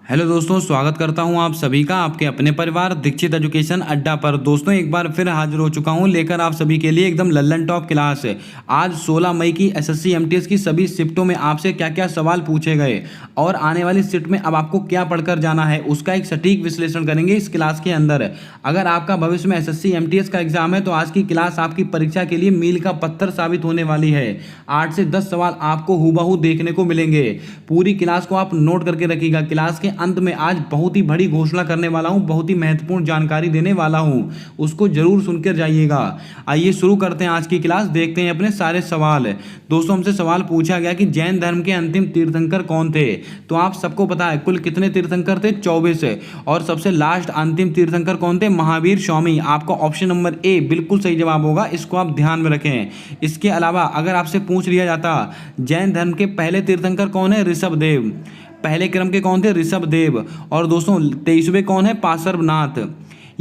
Hello दोस्तों, स्वागत करता हूं आप सभी का आपके अपने परिवार दीक्षित एजुकेशन अड्डा पर। दोस्तों एक बार फिर हाजिर हो चुका हूं लेकर आप सभी के लिए एकदम लल्लन टॉप क्लास। आज 16 मई की एसएससी एमटीएस की सभी शिफ्टों में आपसे क्या क्या सवाल पूछे गए और आने वाली शिफ्ट में अब आपको क्या पढ़कर जाना है उसका एक सटीक विश्लेषण करेंगे इस क्लास के अंदर। अगर आपका भविष्य में एसएससी एमटीएस का एग्जाम है तो आज की क्लास आपकी परीक्षा के लिए मील का पत्थर साबित होने वाली है। 8 से 10 सवाल आपको हूबहू देखने को मिलेंगे। पूरी क्लास को आप नोट करके रखिएगा। क्लास के अंत में आज बहुत ही बड़ी घोषणा करने वाला हूं, बहुत ही महत्वपूर्ण जानकारी देने वाला हूं, उसको जरूर सुनकर जाइएगा। आइए शुरू करते हैं आज की क्लास, देखते हैं अपने सारे सवाल। दोस्तों हमसे सवाल पूछा गया कि जैन धर्म के अंतिम तीर्थंकर कौन थे। तो आप सबको पता है कुल कितने तीर्थंकर थे, 24। और सबसे लास्ट अंतिम तीर्थंकर कौन थे, महावीर स्वामी। आपका ऑप्शन नंबर ए बिल्कुल सही जवाब होगा, इसको आप ध्यान में रखें। इसके अलावा अगर आपसे पूछ लिया जाता जैन धर्म के पहले तीर्थंकर कौन है, ऋषभदेव। पहले क्रम के कौन थे, ऋषभदेव। और दोस्तों 23वें कौन है, पार्श्वनाथ।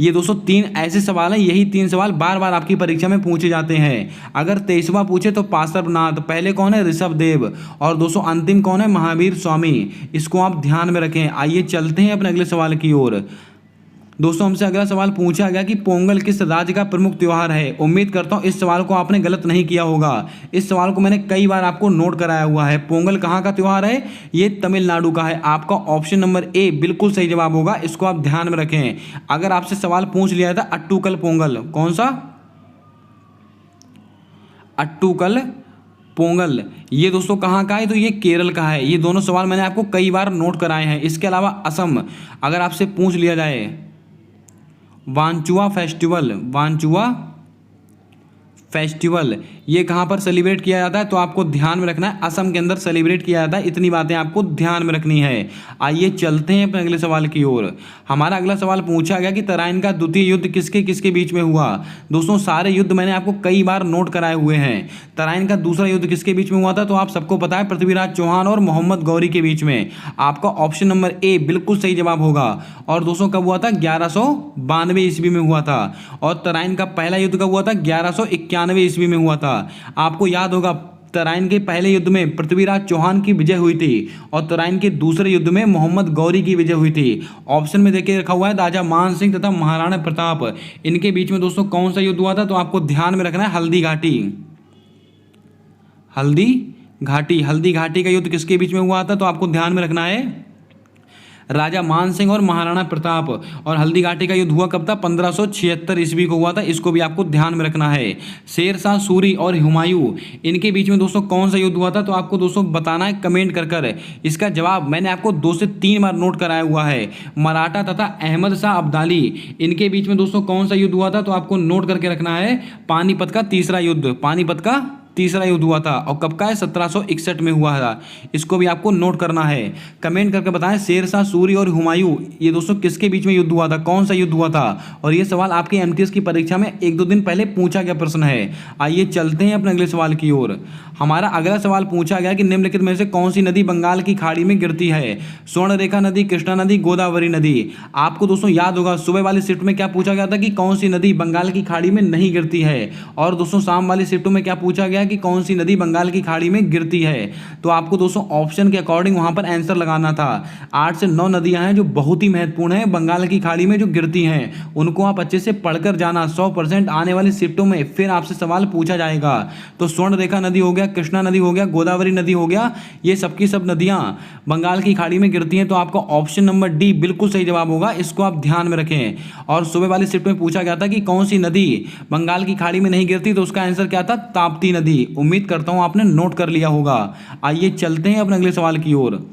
ये दोस्तों 3 ऐसे सवाल हैं, यही 3 सवाल बार बार आपकी परीक्षा में पूछे जाते हैं। अगर 23वां पूछे तो पार्श्वनाथ, पहले कौन है, ऋषभदेव, और दोस्तों अंतिम कौन है, महावीर स्वामी। इसको आप ध्यान में रखें। आइए चलते हैं अपने अगले सवाल की ओर। दोस्तों हमसे अगला सवाल पूछा गया कि पोंगल किस राज्य का प्रमुख त्योहार है। उम्मीद करता हूं इस सवाल को आपने गलत नहीं किया होगा। इस सवाल को मैंने कई बार आपको नोट कराया हुआ है। पोंगल कहां का त्योहार है, ये तमिलनाडु का है। आपका ऑप्शन नंबर ए बिल्कुल सही जवाब होगा, इसको आप ध्यान में रखें। अगर आपसे सवाल पूछ लिया था अट्टूकल पोंगल, कौन सा, अट्टूकल पोंगल, ये दोस्तों कहाँ का है, तो ये केरल का है। ये दोनों सवाल मैंने आपको कई बार नोट कराए हैं। इसके अलावा असम, अगर आपसे पूछ लिया जाए वांचुआ फेस्टिवल, वांचुआ फेस्टिवल ये कहाँ पर सेलिब्रेट किया जाता है, तो आपको ध्यान में रखना है असम के अंदर सेलिब्रेट किया जाता है। इतनी बातें आपको ध्यान में रखनी है। आइए चलते हैं अपने अगले सवाल की ओर। हमारा अगला सवाल पूछा गया कि तराइन का द्वितीय युद्ध किसके किसके बीच में हुआ। दोस्तों सारे युद्ध मैंने आपको कई बार नोट कराए हुए हैं। तराइन का दूसरा युद्ध किसके बीच में हुआ था, तो आप सबको पता है पृथ्वीराज चौहान और मोहम्मद गौरी के बीच में। आपका ऑप्शन नंबर ए बिल्कुल सही जवाब होगा। और दोस्तों कब हुआ था, 1192 ईस्वी में हुआ था। और तराइन का पहला युद्ध कब हुआ था, 1191 ईस्वी में हुआ था। आपको याद होगा तराइन के पहले युद्ध में पृथ्वीराज चौहान की विजय हुई थी और तराइन के दूसरे युद्ध में मोहम्मद गौरी की विजय हुई थी। ऑप्शन में देखिए रखा हुआ है राजा मान सिंह तथा महाराणा प्रताप, इनके बीच में दोस्तों कौन सा युद्ध हुआ था, तो आपको ध्यान में रखना है हल्दी घाटी। हल्दी घाटी, हल्दी घाटी का युद्ध किसके बीच में हुआ था, तो आपको ध्यान में रखना है राजा मान सिंह और महाराणा प्रताप। और हल्दी घाटी का युद्ध हुआ कब था, 1576 ईस्वी को हुआ था। इसको भी आपको ध्यान में रखना है। शेर शाह सूरी और हुमायूं, इनके बीच में दोस्तों कौन सा युद्ध हुआ था, तो आपको दोस्तों बताना है कमेंट कर कर। इसका जवाब मैंने आपको 2 से 3 बार नोट कराया हुआ है। मराठा तथा अहमद शाह अब्दाली, इनके बीच में दोस्तों कौन सा युद्ध हुआ था, तो आपको नोट करके रखना है पानीपत का तीसरा युद्ध। पानीपत का तीसरा युद्ध हुआ था और कब का है, 1761 में हुआ था। इसको भी आपको नोट करना है। कमेंट करके बताएं शेर शाह सूरी और हुमायूं ये दोस्तों किसके बीच में युद्ध हुआ था, कौन सा युद्ध हुआ था। और ये सवाल आपके एमटीएस की परीक्षा में 1-2 दिन पहले पूछा गया प्रश्न है। आइए चलते हैं अपने अगले सवाल की ओर। हमारा अगला सवाल पूछा गया कि निम्नलिखित में से कौन सी नदी बंगाल की खाड़ी में गिरती है। स्वर्णरेखा नदी, कृष्णा नदी, गोदावरी नदी। आपको दोस्तों याद होगा सुबह वाली शिफ्ट में क्या पूछा गया था कि कौन सी नदी बंगाल की खाड़ी में नहीं गिरती है। और दोस्तों शाम वाली शिफ्टों में क्या पूछा गया कि कौन सी नदी बंगाल की खाड़ी में गिरती है। तो आपको दोस्तों ऑप्शन के अकॉर्डिंग वहां पर आंसर लगाना था। 8 से 9 नदियां हैं जो बहुत ही महत्वपूर्ण है बंगाल की खाड़ी में जो गिरती हैं, उनको आप अच्छे से पढ़कर जाना। 100% आने वाली शिफ्टों में फिर आपसे सवाल पूछा जाएगा। तो स्वर्णरेखा नदी हो गया, कृष्णा नदी हो गया, गोदावरी नदी हो गया, ये सबकी सब नदियां बंगाल की खाड़ी में गिरती हैं। तो आपका ऑप्शन नंबर डी बिल्कुल सही जवाब होगा, इसको आप ध्यान में रखें। और सुबह वाली शिफ्ट में पूछा गया था कि कौन सी नदी बंगाल की खाड़ी में नहीं गिरती, तो उसका आंसर क्या था, ताप्ती नदी। उम्मीद करता हूं आपने नोट कर लिया होगा। आइए चलते हैं अपने अगले सवाल की ओर।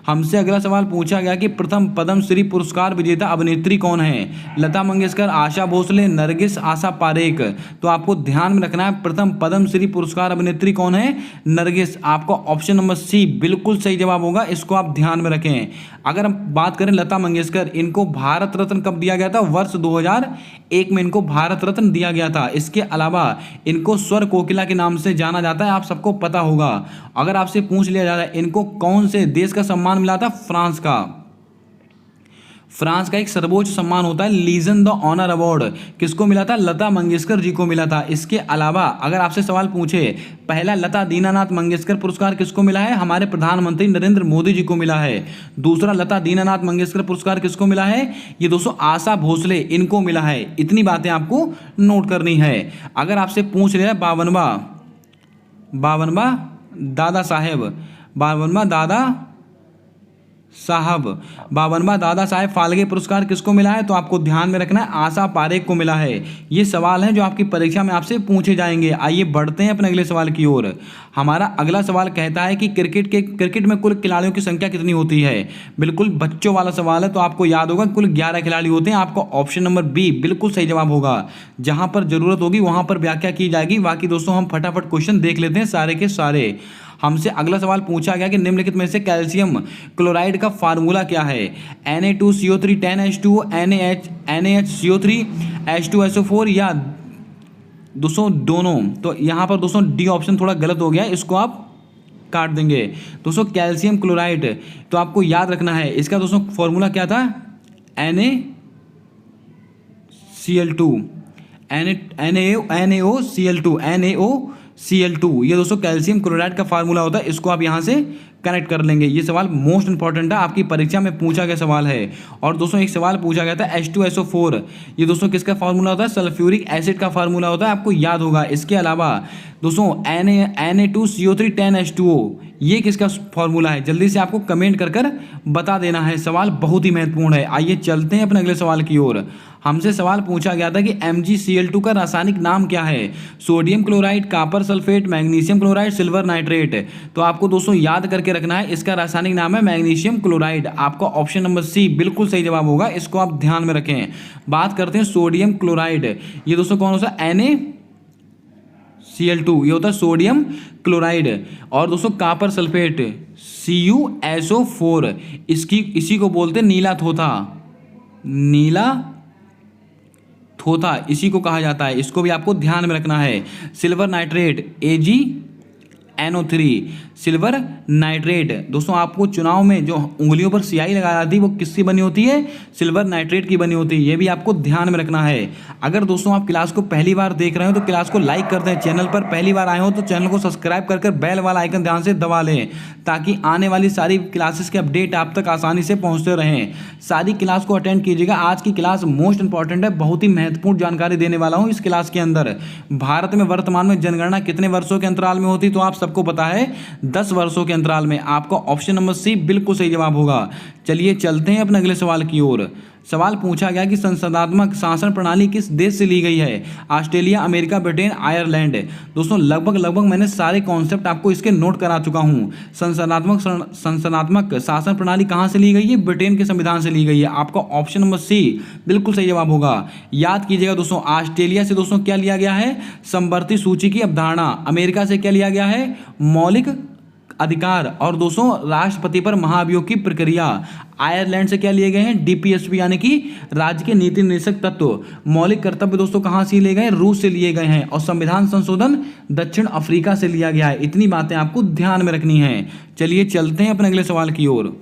हमसे अगला सवाल पूछा गया कि प्रथम पद्मश्री पुरस्कार विजेता अभिनेत्री कौन है। लता मंगेशकर, आशा भोसले, नरगिस, आशा पारेख। तो आपको ध्यान में रखना है प्रथम पद्मश्री पुरस्कार अभिनेत्री कौन है, नरगिस। आपका ऑप्शन नंबर सी बिल्कुल सही जवाब होगा, इसको आप ध्यान में रखें। अगर हम बात करें लता मंगेशकर, इनको भारत रत्न कब दिया गया था, वर्ष 2001 में इनको भारत रत्न दिया गया था। इसके अलावा इनको स्वर कोकिला के नाम से जाना जाता है, आप सबको पता होगा। अगर आपसे पूछ लिया जाता है इनको कौन से देश का सम्मान मिला था, फ्रांस का। फ्रांस का एक सर्वोच्च सम्मान होता है लीजन द ऑनर अवार्ड, किसको मिला था? लता मंगेशकर जी को मिला था। इसके अलावा अगर आपसे सवाल पूछे पहला लता दीनानाथ मंगेशकर पुरस्कार किसको मिला है? हमारे प्रधानमंत्री नरेंद्र मोदी जी को मिला है। दूसरा लता दीनानाथ मंगेशकर पुरस्कार किसको मिला है? ये दोस्तों आशा भोसले, इनको मिला है। इतनी बातें आपको नोट करनी है। अगर आपसे पूछ लिया 52वां दादा साहेब फाल्के पुरस्कार किसको मिला है? तो आपको ध्यान में रखना है आशा पारेख को मिला है। ये सवाल हैं जो आपकी परीक्षा में आपसे पूछे जाएंगे। आइए बढ़ते हैं अपने अगले सवाल की ओर। हमारा अगला सवाल कहता है कि क्रिकेट में कुल खिलाड़ियों की संख्या कितनी होती है? बिल्कुल बच्चों वाला सवाल है, तो आपको याद होगा कुल 11 खिलाड़ी होते हैं। आपको ऑप्शन नंबर बी बिल्कुल सही जवाब होगा। जहां पर जरूरत होगी वहां पर व्याख्या की जाएगी। बाकी दोस्तों हम फटाफट क्वेश्चन देख लेते हैं सारे के सारे। हमसे अगला सवाल पूछा गया कि निम्नलिखित में से कैल्शियम क्लोराइड का फार्मूला क्या है? Na2CO3 10H2O, NaHCO3 H2SO4 या दोस्तों दोनों? तो यहाँ पर दोस्तों डी ऑप्शन थोड़ा गलत हो गया, इसको आप काट देंगे। दोस्तों कैल्शियम क्लोराइड तो आपको याद रखना है, इसका दोस्तों फॉर्मूला क्या था? NaCl2 ये दोस्तों कैल्शियम क्लोराइड का फार्मूला होता है। इसको आप यहाँ से कनेक्ट कर लेंगे। ये सवाल मोस्ट इंपॉर्टेंट है, आपकी परीक्षा में पूछा गया सवाल है। और दोस्तों एक सवाल पूछा गया था H2SO4, ये दोस्तों किसका फार्मूला होता है? सल्फ्यूरिक एसिड का फार्मूला होता है, आपको याद होगा। इसके अलावा दोस्तों Na2CO3 10H2O ये किसका फार्मूला है? जल्दी से आपको कमेंट कर बता देना है। सवाल बहुत ही महत्वपूर्ण है। आइए चलते हैं अपने अगले सवाल की ओर। हमसे सवाल पूछा गया था कि MgCl2 का रासायनिक नाम क्या है? Sodium chloride, copper sulphate, magnesium chloride, silver nitrate? तो आपको दोस्तों याद करके रखना है, इसका रासायनिक नाम है मैग्नीशियम क्लोराइड। आपका ऑप्शन नंबर सी बिल्कुल सही जवाब होगा, इसको आप ध्यान में रखें। बात करते हैं सोडियम क्लोराइड, ये दोस्तों कौन होता है? NaCl2 ये होता है सोडियम क्लोराइड। और दोस्तों कॉपर सल्फेट CuSO4 इसी को बोलते हैं नीला थोथा, इसी को कहा जाता है। इसको भी आपको ध्यान में रखना है। Silver nitrate AgNO3 silver nitrate. दोस्तों आपको चुनाव में जो उंगलियों पर स्याही लगाई जाती है वो किसकी बनी होती है? सिल्वर नाइट्रेट की बनी होती है। ये भी आपको ध्यान में रखना है। अगर दोस्तों आप क्लास को पहली बार देख रहे हो तो क्लास को लाइक कर दें। चैनल पर पहली बार आए हो तो चैनल को सब्सक्राइब कर बेल वाला आइकन ध्यान से दबा लें, ताकि आने वाली सारी क्लासेस के अपडेट आप तक आसानी से पहुँचते रहें। सारी क्लास को अटेंड कीजिएगा। आज की क्लास मोस्ट इंपॉर्टेंट है, बहुत ही महत्वपूर्ण जानकारी देने वाला हूँ इस क्लास के अंदर। भारत में वर्तमान में जनगणना कितने वर्षों के अंतराल में होती? तो आप सबको पता है 10 वर्षों के अंतराल में। आपका ऑप्शन नंबर सी बिल्कुल सही जवाब होगा। चलिए चलते हैं अपने अगले सवाल की ओर। सवाल पूछा गया कि संसदात्मक शासन प्रणाली किस देश से ली गई है? Australia, America, Britain, Ireland? दोस्तों लगभग मैंने सारे कॉन्सेप्ट आपको इसके नोट करा चुका हूं। संसदात्मक शासन प्रणाली कहां से ली गई है? ब्रिटेन के संविधान से ली गई है। आपका ऑप्शन नंबर सी बिल्कुल सही जवाब होगा। याद कीजिएगा दोस्तों, ऑस्ट्रेलिया से दोस्तों क्या लिया गया है? समवर्ती सूची की अवधारणा। अमेरिका से क्या लिया गया है? मौलिक अधिकार। और दोस्तों राष्ट्रपति पर महाभियोग की प्रक्रिया। आयरलैंड से क्या लिए गए हैं? DPSP यानी कि राज्य के नीति निर्देशक तत्व। मौलिक कर्तव्य दोस्तों कहां से लिए गए? रूस से लिए गए हैं। और संविधान संशोधन दक्षिण अफ्रीका से लिया गया है। इतनी बातें आपको ध्यान में रखनी है। चलिए चलते हैं अपने अगले सवाल की ओर।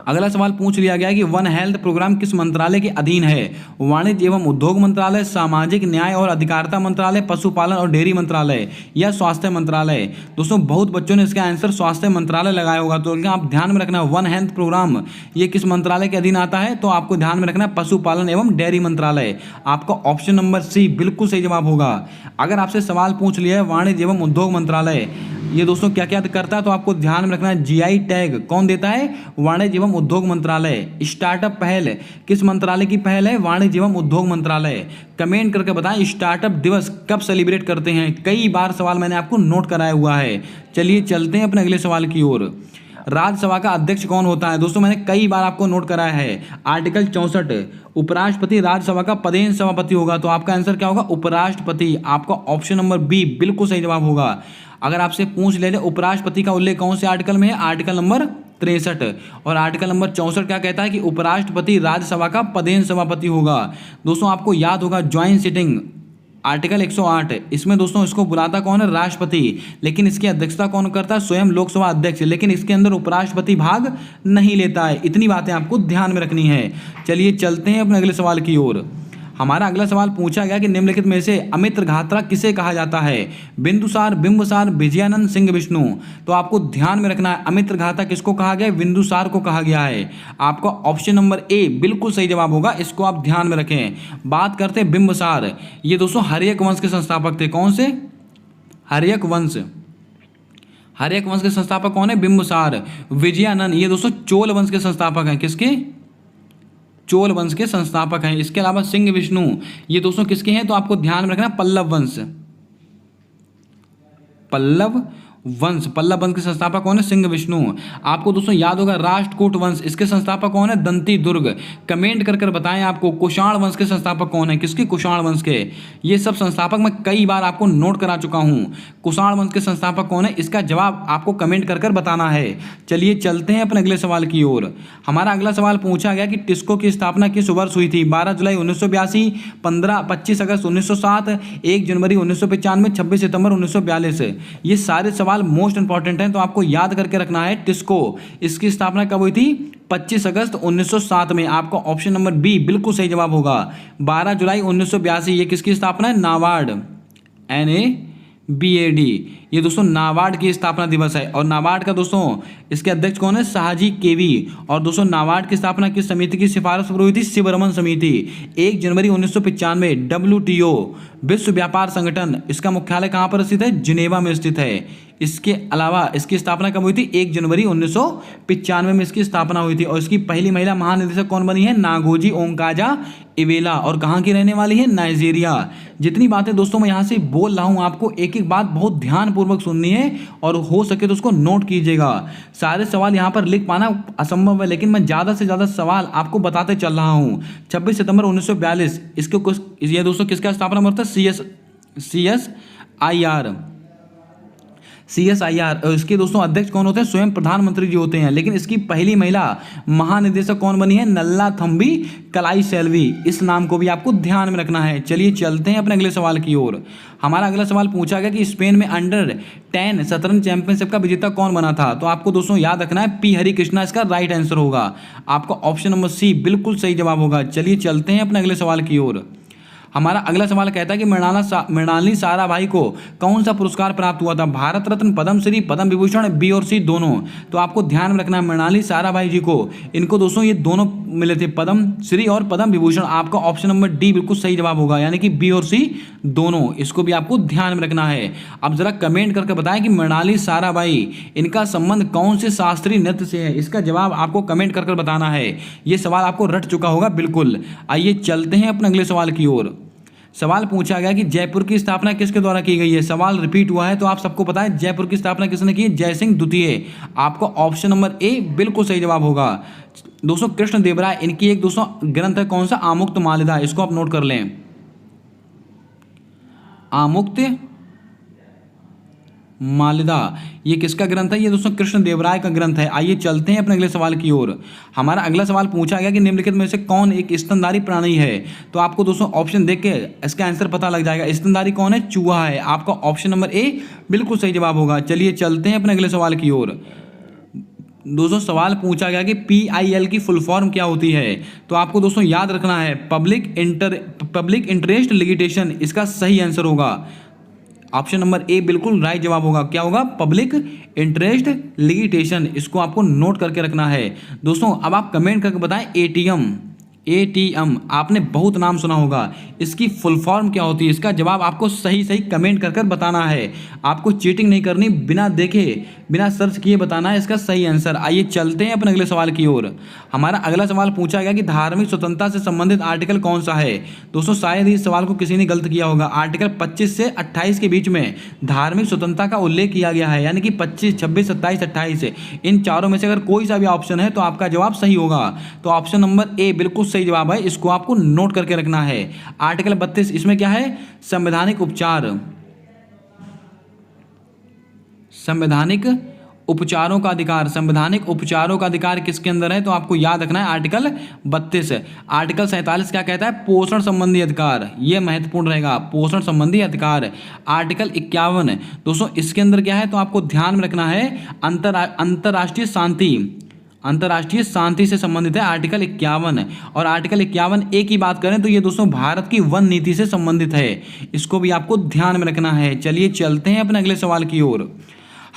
अगला सवाल पूछ लिया गया कि वन हेल्थ प्रोग्राम किस मंत्रालय के अधीन है? वाणिज्य एवं उद्योग मंत्रालय, सामाजिक न्याय और अधिकारिता मंत्रालय, पशुपालन और डेयरी मंत्रालय या स्वास्थ्य मंत्रालय? दोस्तों बहुत बच्चों ने इसका आंसर स्वास्थ्य मंत्रालय लगाया होगा, तो आप ध्यान में रखना वन हेल्थ प्रोग्राम ये किस मंत्रालय के अधीन आता है? तो आपको ध्यान में रखना है पशुपालन एवं डेयरी मंत्रालय। आपका ऑप्शन नंबर सी बिल्कुल सही जवाब होगा। अगर आपसे सवाल पूछ लिया है वाणिज्य एवं उद्योग मंत्रालय ये दोस्तों क्या क्या करता है, तो आपको ध्यान में रखना है GI टैग कौन देता है? वाणिज्य एवं उद्योग मंत्रालय। स्टार्टअप पहल किस मंत्रालय की पहल है? वाणिज्य एवं उद्योग मंत्रालय। कमेंट करके बताएं स्टार्टअप दिवस कब सेलिब्रेट करते हैं? कई बार सवाल मैंने आपको नोट कराया हुआ है। चलिए चलते हैं अपने अगले सवाल की ओर। राज्यसभा का अध्यक्ष कौन होता है? दोस्तों मैंने कई बार आपको नोट कराया है। आर्टिकल 64 उपराष्ट्रपति राज्यसभा का पदेन सभापति होगा, तो आपका आंसर क्या होगा? उपराष्ट्रपति। आपका ऑप्शन नंबर बी बिल्कुल सही जवाब होगा। अगर आपसे पूछ ले उपराष्ट्रपति का उल्लेख कौन से आर्टिकल में है? Article number 63। और आर्टिकल नंबर 64 क्या कहता है कि उपराष्ट्रपति राज्यसभा का पदेन सभापति होगा। दोस्तों आपको याद होगा ज्वाइंट सिटिंग आर्टिकल 108 इसमें दोस्तों इसको बुलाता कौन है? राष्ट्रपति। लेकिन इसकी अध्यक्षता कौन करता है? स्वयं लोकसभा अध्यक्ष। लेकिन इसके अंदर उपराष्ट्रपति भाग नहीं लेता है। इतनी बातें आपको ध्यान में रखनी है। चलिए चलते हैं अपने अगले सवाल की ओर। हमारा अगला सवाल पूछा गया कि निम्नलिखित में से अमित्रघात्रा किसे कहा जाता है? बिंदुसार, बिंबसार, विजयानंद, सिंह विष्णु। तो आपको ध्यान में रखना है, अमित्रघाता किसको कहा गया है? बिंदुसार को कहा गया है। आपका ऑप्शन नंबर ए बिल्कुल सही जवाब होगा, इसको आप ध्यान में रखें। बात करते हैं बिंबसार। ये दोस्तों हर्यक वंश के संस्थापक थे। कौन से? हर्यक वंश। हर्यक वंश के संस्थापक कौन है? बिंबसार। विजयानंद ये दोस्तों चोल वंश के संस्थापक हैं। किसके? चोल वंश के संस्थापक हैं। इसके अलावा सिंह विष्णु ये दोस्तों किसके हैं? तो आपको ध्यान में रखना, पल्लव वंश। पल्लव वंश के संस्थापक कौन है? सिंह विष्णु। आपको दोस्तों याद होगा राष्ट्रकूट वंश, इसके संस्थापक कौन है? दंती दुर्ग। कमेंट कर कर बताएं आपको कुषाण वंश के संस्थापक कौन है? किसके? कुषाण वंश के। ये सब संस्थापक मैं कई बार आपको नोट करा चुका हूं। कुषाण वंश के संस्थापक कौन है? इसका जवाब आपको कमेंट कर कर बताना है। चलिए चलते हैं अपने अगले सवाल की ओर। हमारा अगला सवाल पूछा गया कि टिस्को की स्थापना किस वर्ष हुई थी? 12 जुलाई 1982, 25 अगस्त 1907, 1 जनवरी 1995, 26 सितंबर 1942। ये सारे सवाल मोस्ट इंपॉर्टेंट हैं, तो आपको याद करके रखना है। टिस्को इसकी स्थापना कब हुई थी? 25 अगस्त 1907 में। आपका ऑप्शन नंबर बी बिल्कुल सही जवाब होगा। 12 जुलाई 1982 ये किसकी स्थापना है? नाबार्ड, NABAD। ये दोस्तों नाबार्ड की स्थापना दिवस है। और नाबार्ड का दोस्तों इसके अध्यक्ष कौन है? शाहजी केवी। और दोस्तों नाबार्ड की स्थापना किस समिति की सिफारिश पर हुई थी? शिवरमन समिति। 1 जनवरी 1995 WTO विश्व व्यापार संगठन, इसका मुख्यालय कहाँ पर स्थित है? जिनेवा में स्थित है। इसके अलावा इसकी स्थापना कब हुई थी? 1 जनवरी 1995 में इसकी स्थापना हुई थी। और इसकी पहली महिला महानिदेशक कौन बनी है? नागोजी ओंकाजा इवेला। और कहाँ की रहने वाली है? नाइजीरिया। जितनी बातें दोस्तों मैं यहाँ से बोल रहा हूँ, आपको एक एक बात बहुत ध्यानपूर्वक सुननी है और हो सके तो उसको नोट कीजिएगा। सारे सवाल यहाँ पर लिख पाना असंभव है, लेकिन मैं ज़्यादा से ज़्यादा सवाल आपको बताते चल रहा हूँ। 26 सितंबर 1942 इसको ये दोस्तों किसका स्थापना हुआ था? CSIR। और इसके दोस्तों अध्यक्ष कौन होते हैं? स्वयं प्रधानमंत्री जी होते हैं। लेकिन इसकी पहली महिला महानिदेशक कौन बनी है? नल्लाथम्बी कलाई सेल्वी। इस नाम को भी आपको ध्यान में रखना है। चलिए चलते हैं अपने अगले सवाल की ओर। हमारा अगला सवाल पूछा गया कि स्पेन में अंडर-10 शतरंज चैंपियनशिप का विजेता कौन बना था? तो आपको दोस्तों याद रखना है P हरिकृष्णा इसका राइट आंसर होगा। आपका ऑप्शन नंबर सी बिल्कुल सही जवाब होगा। चलिए चलते हैं अपने अगले सवाल की ओर। हमारा अगला सवाल कहता है कि मृणालिनी साराभाई को कौन सा पुरस्कार प्राप्त हुआ था? भारत रत्न, पद्मश्री, पद्म विभूषण, बी और सी दोनों। तो आपको ध्यान में रखना है मृणालिनी साराभाई जी को, इनको दोस्तों ये दोनों मिले थे, पद्मश्री और पद्म विभूषण। आपका ऑप्शन नंबर डी बिल्कुल सही जवाब होगा, यानी कि बी और सी दोनों। इसको भी आपको ध्यान में रखना है। अब जरा कमेंट करके बताएं कि मृणालिनी साराभाई इनका संबंध कौन से शास्त्रीय नृत्य से है? इसका जवाब आपको कमेंट करके बताना है। ये सवाल आपको रट चुका होगा बिल्कुल। आइए चलते हैं अपने अगले सवाल की ओर। सवाल पूछा गया कि जयपुर की स्थापना किसके द्वारा की गई है? सवाल रिपीट हुआ है तो आप सबको पता है जयपुर की स्थापना किसने की है? जयसिंह द्वितीय। आपका ऑप्शन नंबर ए बिल्कुल सही जवाब होगा। दोस्तों कृष्णदेवराय इनकी एक दोस्तों ग्रंथ है, कौन सा? आमुक्त मालिदा। इसको आप नोट कर लें, आमुक्त मालिदा। ये किसका ग्रंथ है? ये दोस्तों कृष्णदेवराय का ग्रंथ है। आइए चलते हैं अपने अगले सवाल की ओर। हमारा अगला सवाल पूछा गया कि निम्नलिखित में से कौन एक स्तनधारी प्राणी है? तो आपको दोस्तों ऑप्शन देख के इसका आंसर पता लग जाएगा। स्तनधारी कौन है? चूहा है। आपका ऑप्शन नंबर ए बिल्कुल सही जवाब होगा। चलिए चलते हैं अपने अगले सवाल की ओर। दोस्तों सवाल पूछा गया कि PIL की फुल फॉर्म क्या होती है? तो आपको दोस्तों याद रखना है पब्लिक इंटरेस्ट लिटिगेशन। इसका सही आंसर होगा ऑप्शन नंबर ए बिल्कुल राइट जवाब होगा। क्या होगा? Public interest litigation. इसको आपको नोट करके रखना है। दोस्तों अब आप कमेंट करके बताएं ATM आपने बहुत नाम सुना होगा, इसकी फुल फॉर्म क्या होती है? इसका जवाब आपको सही सही कमेंट कर बताना है। आपको चीटिंग नहीं करनी, बिना देखे बिना सर्च किए बताना है इसका सही आंसर। आइए चलते हैं अपने अगले सवाल की ओर। हमारा अगला सवाल पूछा गया कि धार्मिक स्वतंत्रता से संबंधित आर्टिकल कौन सा है? दोस्तों शायद इस सवाल को किसी ने गलत किया होगा। आर्टिकल 25 से 28 के बीच में धार्मिक स्वतंत्रता का उल्लेख किया गया है, यानी कि 25, 26, 27, 28 इन चारों में से अगर कोई सा भी ऑप्शन है तो आपका जवाब सही होगा। तो ऑप्शन नंबर ए बिल्कुल सही जवाब है। इसको आपको नोट करके रखना है। आर्टिकल 32 इसमें क्या है? संवैधानिक उपचारों का अधिकार, संवैधानिक उपचारों का अधिकार किसके अंदर है? तो आपको याद रखना है आर्टिकल 32। आर्टिकल 47 क्या कहता है? पोषण संबंधी अधिकार, ये महत्वपूर्ण रहेगा, पोषण संबंधी अधिकार। आर्टिकल 51 दोस्तों इसके अंदर क्या है? तो आपको ध्यान में रखना है अंतर्राष्ट्रीय शांति, अंतर्राष्ट्रीय शांति से संबंधित है आर्टिकल 51। और आर्टिकल 51A की बात करें तो ये दोस्तों भारत की वन नीति से संबंधित है, इसको भी आपको ध्यान में रखना है। चलिए चलते हैं अपने अगले सवाल की ओर।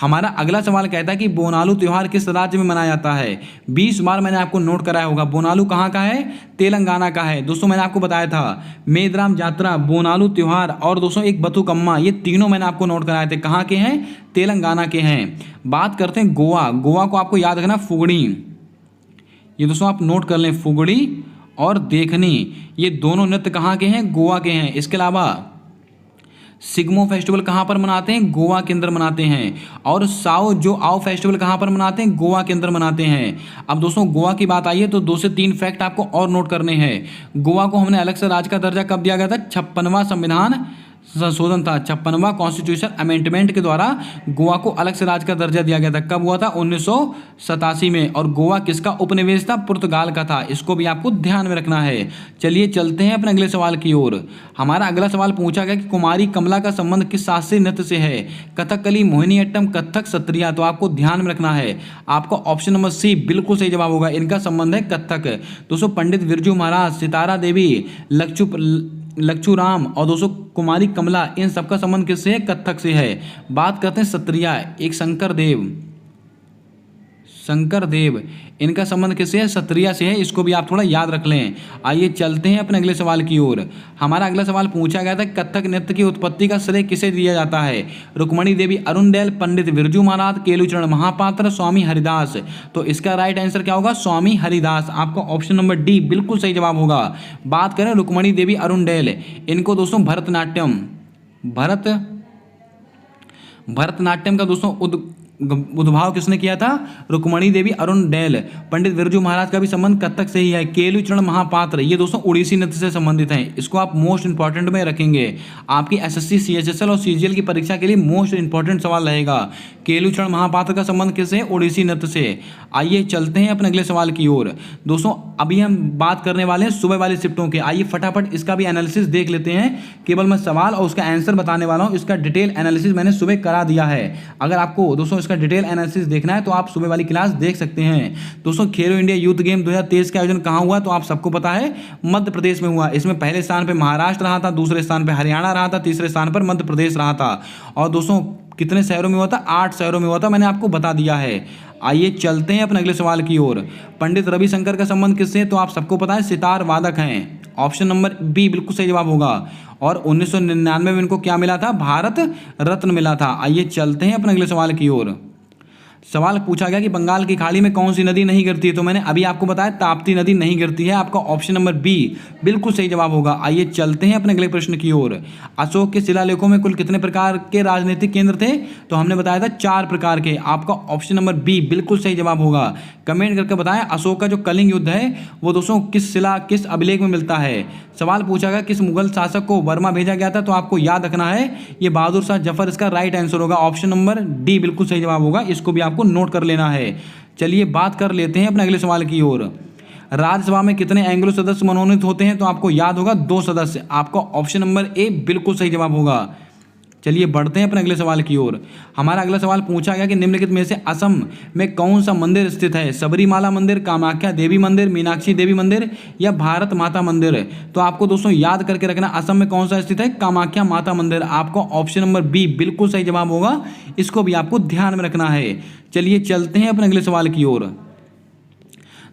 हमारा अगला सवाल कहता है कि बोनालू त्योहार किस राज्य में मनाया जाता है? 20 बार मैंने आपको नोट कराया होगा। बोनालू कहाँ का है? तेलंगाना का है। दोस्तों मैंने आपको बताया था मेदराम जात्रा, बोनालू त्योहार और दोस्तों एक बथुकम्मा, ये तीनों मैंने आपको नोट कराए थे। कहाँ के हैं? तेलंगाना के हैं। बात करते हैं गोवा। गोवा को आपको याद रखना फुगड़ी, ये दोस्तों आप नोट कर लें, फुगड़ी और देखनी, ये दोनों नृत्य कहाँ के हैं? गोवा के हैं। इसके अलावा सिग्मो फेस्टिवल कहाँ पर मनाते हैं? गोवा के अंदर मनाते हैं। और साओ जो आओ फेस्टिवल कहाँ पर मनाते हैं? गोवा के अंदर मनाते हैं। अब दोस्तों गोवा की बात आई है तो 2 से 3 फैक्ट आपको और नोट करने हैं। गोवा को हमने अलग से राज्य का दर्जा कब दिया गया था? 56वां संविधान संशोधन था, 56वां कॉन्स्टिट्यूशन अमेंडमेंट के द्वारा गोवा को अलग से राज्य का दर्जा दिया गया था। कब हुआ था? 1987 में। और गोवा किसका उपनिवेश था? पुर्तगाल का था। इसको भी आपको ध्यान में रखना है। चलिए चलते हैं अपने अगले सवाल की ओर। हमारा अगला सवाल पूछा गया कि कुमारी कमला का संबंध किस शास्त्रीय नृत्य से है? कथकली, मोहिनीअट्टम, कथक, सत्रिया। तो आपको ध्यान में रखना है, आपको ऑप्शन नंबर सी बिल्कुल सही जवाब होगा। इनका संबंध है कथक। दोस्तों पंडित बिरजू महाराज, सितारा देवी, लक्षुराम और दोस्तों कुमारी कमला, इन सबका संबंध किससे है? कथक से है। बात करते हैं सत्रिया, एक शंकर देव, इनका संबंध किससे है? सत्रिया से है। इसको भी आप थोड़ा याद रख लें। आइए चलते हैं अपने अगले सवाल की ओर। हमारा अगला सवाल पूछा गया था कथक नृत्य की उत्पत्ति का श्रेय किसे दिया जाता है? रुक्मणी देवी अरुणडेल, पंडित बिरजू महाराज, केलुचरण महापात्र, स्वामी हरिदास। तो इसका राइट आंसर क्या होगा? स्वामी हरिदास। आपका ऑप्शन नंबर डी बिल्कुल सही जवाब होगा। बात करें रुक्मणी देवी अरुणडेल, इनको दोस्तों भरतनाट्यम का दोस्तों उद्भाव किसने किया था? रुक्मणी देवी अरुणडेल। पंडित बिरजू महाराज का भी संबंध कथक से ही है। केलुचरण महापात्र, ये दोस्तों उड़ीसी नृत्य से संबंधित हैं। इसको आप मोस्ट इंपॉर्टेंट में रखेंगे, आपकी एसएससी, सीएचएसएल और सीजीएल की परीक्षा के लिए मोस्ट इंपॉर्टेंट सवाल रहेगा। केलुचरण महापात्र का संबंध किससे? उड़ीसी नृत्य से। आइए चलते हैं अपने अगले सवाल की ओर। दोस्तों अभी हम बात करने वाले हैं सुबह वाली शिफ्टों के। आइए फटाफट इसका भी एनालिसिस देख लेते हैं। केवल मैं सवाल और उसका आंसर बताने वाला हूं। इसका डिटेल एनालिसिस मैंने सुबह करा दिया है। अगर आपको दोस्तों इसका डिटेल एनालिसिस देखना है तो आप सुबह वाली क्लास देख सकते हैं। दोस्तों खेलो इंडिया यूथ गेम 2023 का आयोजन कहाँ हुआ? तो आप सबको पता है मध्य प्रदेश में हुआ। इसमें पहले स्थान पर महाराष्ट्र रहा था, दूसरे स्थान पर हरियाणा रहा था, तीसरे स्थान पर मध्य प्रदेश रहा था। और दोस्तों कितने शहरों में हुआ था? 8 शहरों में हुआ था, मैंने आपको बता दिया है। आइए चलते हैं अपने अगले सवाल की ओर। पंडित रविशंकर का संबंध किससे है? तो आप सबको पता है सितार वादक हैं। ऑप्शन नंबर बी बिल्कुल सही जवाब होगा। और 1999 में इनको क्या मिला था? भारत रत्न मिला था। आइए चलते हैं अपने अगले सवाल की ओर। सवाल पूछा गया कि बंगाल की खाड़ी में कौन सी नदी नहीं गिरती है? तो मैंने अभी आपको बताया ताप्ती नदी नहीं गिरती है। आपका ऑप्शन नंबर बी बिल्कुल सही जवाब होगा। आइए चलते हैं अपने अगले प्रश्न की ओर। अशोक के शिलालेखों में कुल कितने प्रकार के राजनीतिक केंद्र थे? तो हमने बताया था 4 प्रकार के। आपका ऑप्शन नंबर बी बिल्कुल सही जवाब होगा। कमेंट करके बताएं अशोक का जो कलिंग युद्ध है वो दोस्तों किस अभिलेख में मिलता है? सवाल पूछा गया किस मुगल शासक को बर्मा भेजा गया था? तो आपको याद रखना है ये बहादुर शाह जफर इसका राइट आंसर होगा। ऑप्शन नंबर डी बिल्कुल सही जवाब होगा। इसको भी आपको नोट कर लेना है। चलिए बात कर लेते हैं अपने अगले सवाल की ओर। राज्यसभा में कितने एंग्लो सदस्य मनोनीत होते हैं? तो आपको याद होगा 2 सदस्य। आपका ऑप्शन नंबर ए बिल्कुल सही जवाब होगा। चलिए बढ़ते हैं अपने अगले सवाल की ओर। हमारा अगला सवाल पूछा गया कि निम्नलिखित में से असम में कौन सा मंदिर स्थित है? सबरीमाला मंदिर, कामाख्या देवी मंदिर, मीनाक्षी देवी मंदिर या भारत माता मंदिर? तो आपको दोस्तों याद करके रखना असम में कौन सा स्थित है? कामाख्या माता मंदिर। आपका ऑप्शन नंबर बी बिल्कुल सही जवाब होगा। इसको भी आपको ध्यान में रखना है। चलिए चलते हैं अपने अगले सवाल की ओर।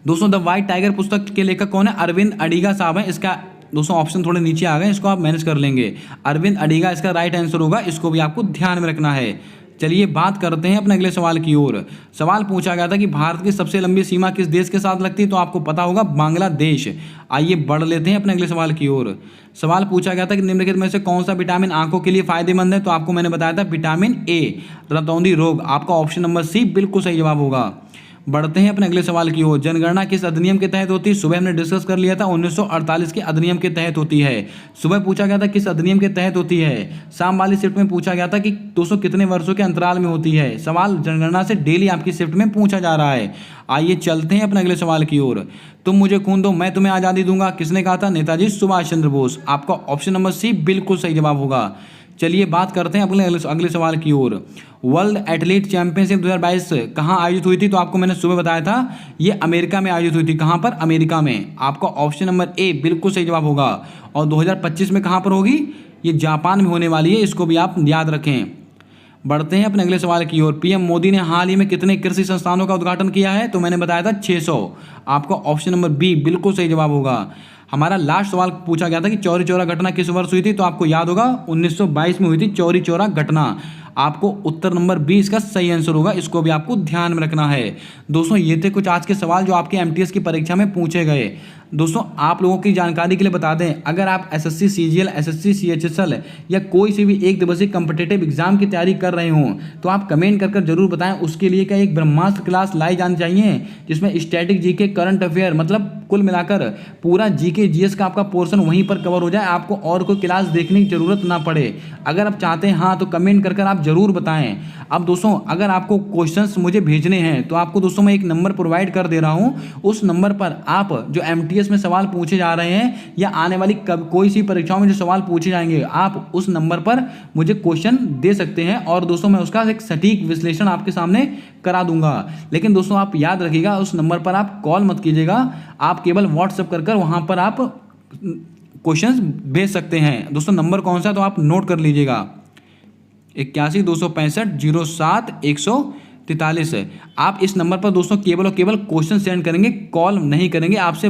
दोस्तों द व्हाइट टाइगर पुस्तक के लेखक कौन है? अरविंद अडिगा साहब हैं। इसका दोस्तों ऑप्शन थोड़े नीचे आ गए, इसको आप मैनेज कर लेंगे। अरविंद अडिगा इसका राइट आंसर होगा। इसको भी आपको ध्यान में रखना है। चलिए बात करते हैं अपने अगले सवाल की ओर। सवाल पूछा गया था कि भारत की सबसे लंबी सीमा किस देश के साथ लगती है? तो आपको पता होगा बांग्लादेश। आइए बढ़ लेते हैं अपने अगले सवाल की ओर। सवाल पूछा गया था कि निम्नलिखित में से कौन सा विटामिन आंखों के लिए फायदेमंद है? तो आपको मैंने बताया था विटामिन ए, रतौंधी रोग। आपका ऑप्शन नंबर सी बिल्कुल सही जवाब होगा। बढ़ते हैं अपने अगले सवाल की ओर। जनगणना किस अधिनियम के तहत होती है? सुबह हमने डिस्कस कर लिया था, 1948 के अधिनियम के तहत होती है। सुबह पूछा गया था किस अधिनियम के तहत होती है। शाम वाली शिफ्ट में पूछा गया था कि 200 कितने वर्षों के अंतराल में होती है। सवाल जनगणना से डेली आपकी शिफ्ट में पूछा जा रहा है। आइए चलते हैं अपने अगले सवाल की ओर। तुम मुझे खून दो मैं तुम्हें आज़ादी दूंगा, किसने कहा था? नेताजी सुभाष चंद्र बोस। आपका ऑप्शन नंबर सी बिल्कुल सही जवाब होगा। चलिए बात करते हैं अपने अगले सवाल की ओर। वर्ल्ड एथलीट चैंपियनशिप 2022 कहाँ आयोजित हुई थी? तो आपको मैंने सुबह बताया था ये अमेरिका में आयोजित हुई थी। कहाँ पर? अमेरिका में। आपका ऑप्शन नंबर ए बिल्कुल सही जवाब होगा। और 2025 में कहाँ पर होगी? ये जापान में होने वाली है, इसको भी आप याद रखें। बढ़ते हैं अपने अगले सवाल की ओर। पीएम मोदी ने हाल ही में कितने कृषि संस्थानों का उद्घाटन किया है? तो मैंने बताया था 600। आपका ऑप्शन नंबर बी बिल्कुल सही जवाब होगा। हमारा लास्ट सवाल पूछा गया था कि चौरी चौरा घटना किस वर्ष हुई थी? तो आपको याद होगा 1922 में हुई थी चौरी चौरा घटना। आपको उत्तर नंबर बी इसका सही आंसर होगा, इसको भी आपको ध्यान में रखना है। दोस्तों ये थे कुछ आज के सवाल जो आपके एमटीएस की परीक्षा में पूछे गए। दोस्तों आप लोगों की जानकारी के लिए बता दें, अगर आप एसएससी सीजीएल, एसएससी सीएचएसएल या कोई सी भी एक दिवसीय कॉम्पिटिटिव एग्जाम की तैयारी कर रहे हों तो आप कमेंट कर जरूर बताएं। उसके लिए क्या एक ब्रह्मास्त्र क्लास लाई जानी चाहिए जिसमें स्टैटिक जीके, करंट अफेयर, मतलब कुल मिलाकर पूरा जीके जीएस का आपका पोर्शन वहीं पर कवर हो जाए, आपको और कोई क्लास देखने की जरूरत ना पड़े। अगर आप चाहते हैं हाँ तो कमेंट कर आप जरूर बताएं। अब दोस्तों अगर आपको क्वेश्चंस मुझे भेजने हैं तो आपको दोस्तों मैं एक नंबर प्रोवाइड कर दे रहा हूं। उस नंबर पर आप जो एमटीएस में सवाल पूछे जा रहे हैं या आने वाली कोई सी परीक्षाओं में जो सवाल पूछे जाएंगे, आप उस नंबर पर मुझे क्वेश्चन दे सकते हैं और दोस्तों मैं उसका एक सटीक विश्लेषण आपके सामने करा दूंगा। लेकिन दोस्तों आप याद रखिएगा उस नंबर पर आप कॉल मत कीजिएगा, आप केवल व्हाट्सएप कर वहां पर आप क्वेश्चंस भेज सकते हैं। दोस्तों नंबर कौन सा तो आप नोट कर लीजिएगा, 81 265 07 143 है। आप इस नंबर पर दोस्तों केवल और केवल क्वेश्चन सेंड करेंगे, कॉल नहीं करेंगे। आपसे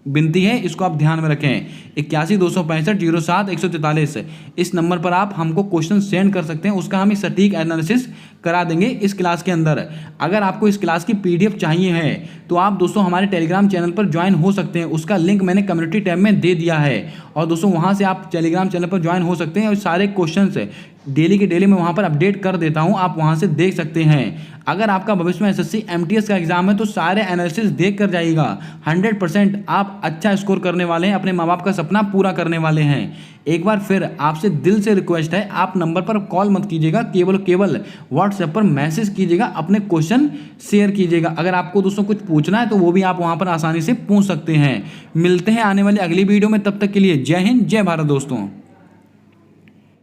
विनती है इसको आप ध्यान में रखें। 81 265 07 143 इस नंबर पर आप हमको क्वेश्चन सेंड कर सकते हैं, उसका हम सटीक एनालिसिस करा देंगे इस क्लास के अंदर। अगर आपको इस क्लास की पीडीएफ चाहिए है तो आप दोस्तों हमारे टेलीग्राम चैनल पर ज्वाइन हो सकते हैं, उसका लिंक मैंने कम्युनिटी टैब में दे दिया है और दोस्तों वहां से आप टेलीग्राम चैनल पर ज्वाइन हो सकते हैं और सारे क्वेश्चन डेली के डेली मैं वहां पर अपडेट कर देता हूं, आप वहां से देख सकते हैं। अगर आपका भविष्य में एसएससी एमटीएस का एग्जाम है तो सारे एनालिसिस देख कर जाइएगा। 100% आप अच्छा स्कोर करने वाले हैं, अपने माँ बाप का सपना पूरा करने वाले हैं। एक बार फिर आपसे दिल से रिक्वेस्ट है, आप नंबर पर कॉल मत कीजिएगा, केवल व्हाट्सएप पर मैसेज कीजिएगा, अपने क्वेश्चन शेयर कीजिएगा। अगर आपको दोस्तों कुछ पूछना है तो वो भी आप वहां पर आसानी से पूछ सकते हैं। मिलते हैं आने वाली अगली वीडियो में, तब तक के लिए जय हिंद जय भारत दोस्तों।